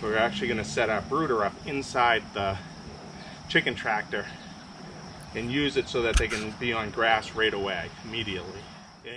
we're actually going to set our brooder up inside the chicken tractor and use it so that they can be on grass right away, immediately. And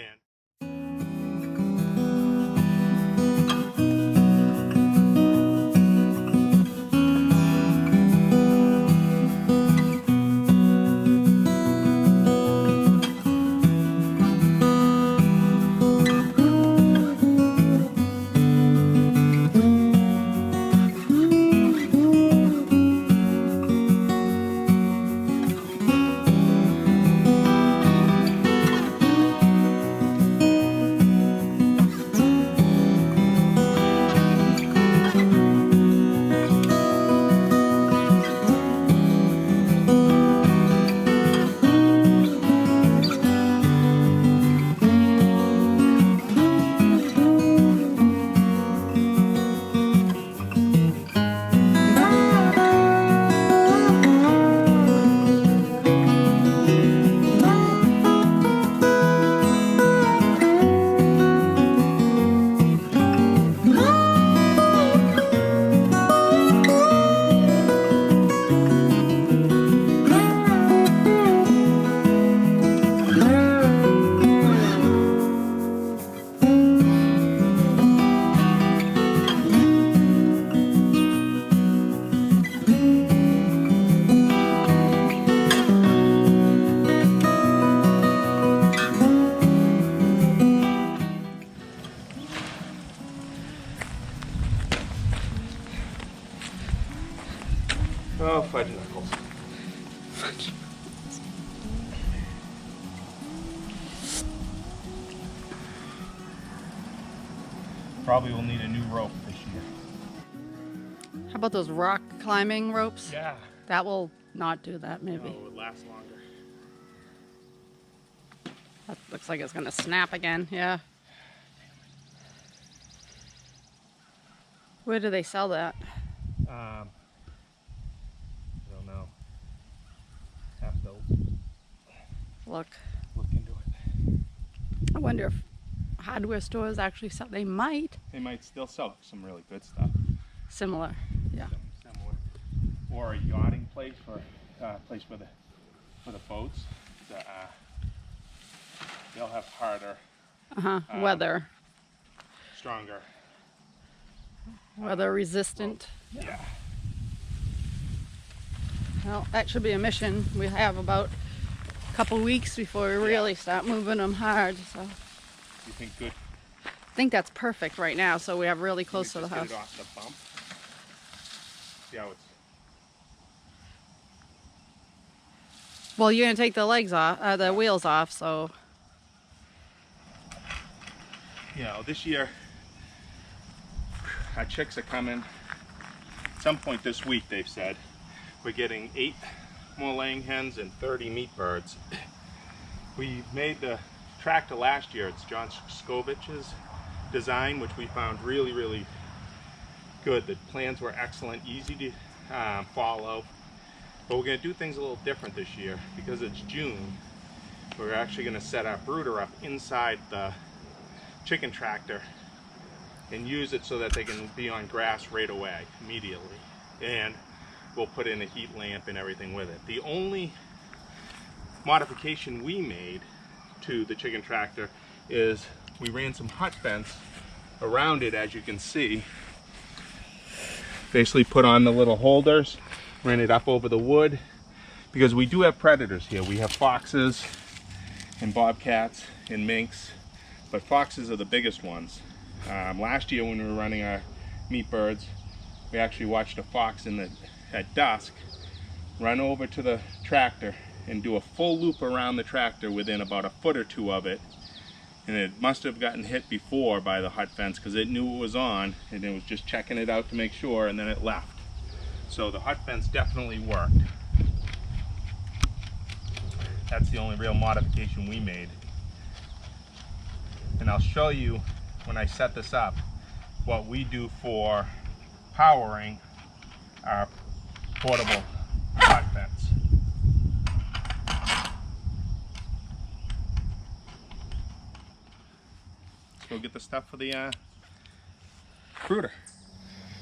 oh, fudge knuckles. Probably will need a new rope this year. How about those rock climbing ropes? Yeah. That will not do that, maybe. No, it would last longer. That looks like it's going to snap again, yeah. Where do they sell that? I don't know. Have to Look. look into it. I wonder if hardware stores actually sell. They might. They might still sell some really good stuff. Similar, yeah. Similar. Or a yachting place for place for the boats. They'll have harder, Weather. stronger. Weather resistant. Yeah. Well, that should be a mission. We have about a couple weeks before we really start moving them hard. So You think good? I think that's perfect right now. So we have really close to the house. Get it off the bump. See how it's. Well, you're gonna take the legs off, the wheels off. So You know, this year our chicks are coming. At some point this week, they've said we're getting 8 more laying hens and 30 meat birds. We made the tractor last year. It's John Suscovich's design, which we found really, really good. The plans were excellent, easy to follow. But we're going to do things a little different this year because it's June. We're actually going to set our brooder up inside the chicken tractor and use it so that they can be on grass right away, immediately. And we'll put in a heat lamp and everything with it. The only modification we made to the chicken tractor is we ran some hut fence around it, as you can see. Basically put on the little holders, ran it up over the wood, because we do have predators here. We have foxes and bobcats and minks, but foxes are the biggest ones. Last year when we were running our meat birds, we actually watched a fox at dusk run over to the tractor and do a full loop around the tractor within about a foot or two of it. And it must have gotten hit before by the hut fence because it knew it was on and it was just checking it out to make sure, and then it left. So the hut fence definitely worked. That's the only real modification we made. And I'll show you when I set this up what we do for powering our portable hut fence. Let's go get the stuff for the brooder.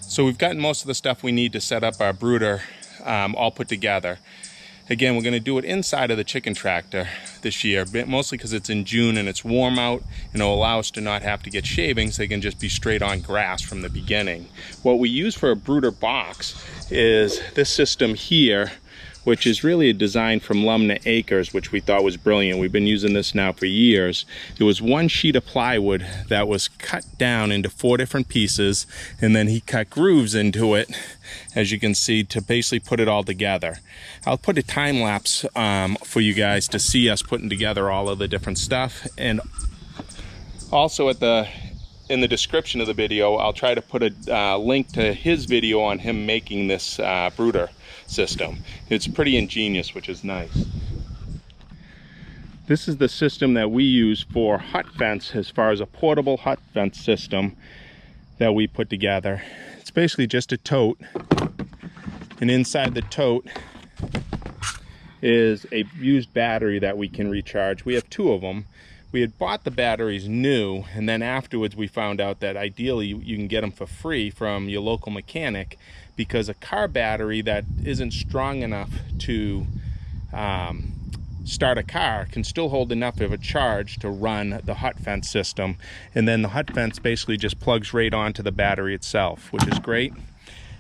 So So we've gotten most of the stuff we need to set up our brooder all put together. Again, we're going to do it inside of the chicken tractor this year, mostly because it's in June and it's warm out, and it'll allow us to not have to get shavings. They can just be straight on grass from the beginning. What we use for a brooder box is this system here, which is really a design from Lumnah Acres, which we thought was brilliant. We've been using this now for years. It was one sheet of plywood that was cut down into 4 different pieces, and then he cut grooves into it, as you can see, to basically put it all together. I'll put a time lapse for you guys to see us putting together all of the different stuff, and also in the description of the video, I'll try to put a link to his video on him making this brooder system. It's pretty ingenious, which is nice. This is the system that we use for hut fence, as far as a portable hut fence system that we put together. It's basically just a tote, and inside the tote is a used battery that we can recharge. We have 2 of them. We had bought the batteries new, and then afterwards we found out that ideally you can get them for free from your local mechanic, because a car battery that isn't strong enough to start a car can still hold enough of a charge to run the hut fence system, and then the hut fence basically just plugs right onto the battery itself, which is great.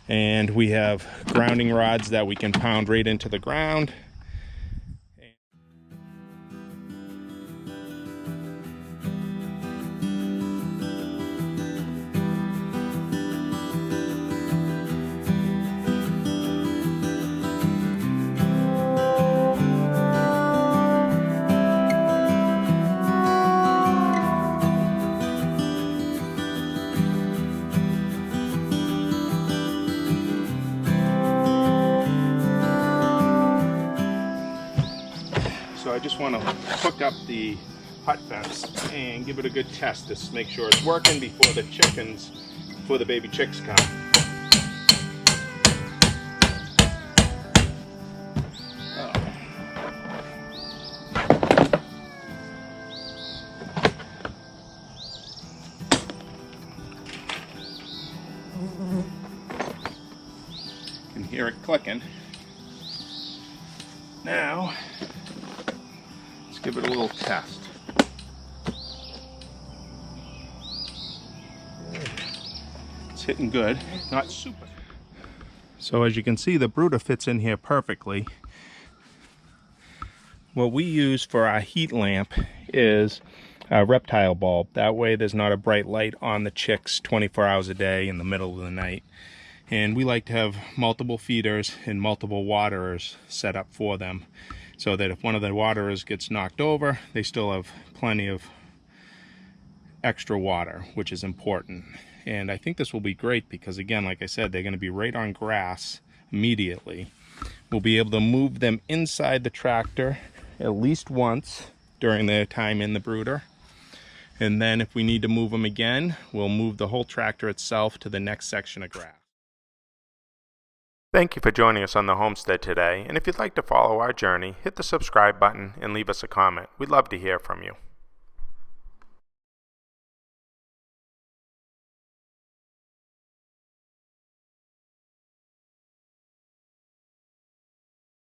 And we have grounding rods that we can pound right into the ground. So I just want to hook up the hut fence and give it a good test to make sure it's working before the baby chicks come. You can hear it clicking. Now, give it a little test. It's hitting good, not super. So as you can see, the brooder fits in here perfectly. What we use for our heat lamp is a reptile bulb. That way there's not a bright light on the chicks 24 hours a day in the middle of the night. And we like to have multiple feeders and multiple waterers set up for them, so that if one of the waterers gets knocked over, they still have plenty of extra water, which is important. And I think this will be great because, again, like I said, they're going to be right on grass immediately. We'll be able to move them inside the tractor at least once during their time in the brooder. And then if we need to move them again, we'll move the whole tractor itself to the next section of grass. Thank you for joining us on the homestead today, and if you'd like to follow our journey, hit the subscribe button and leave us a comment. We'd love to hear from you.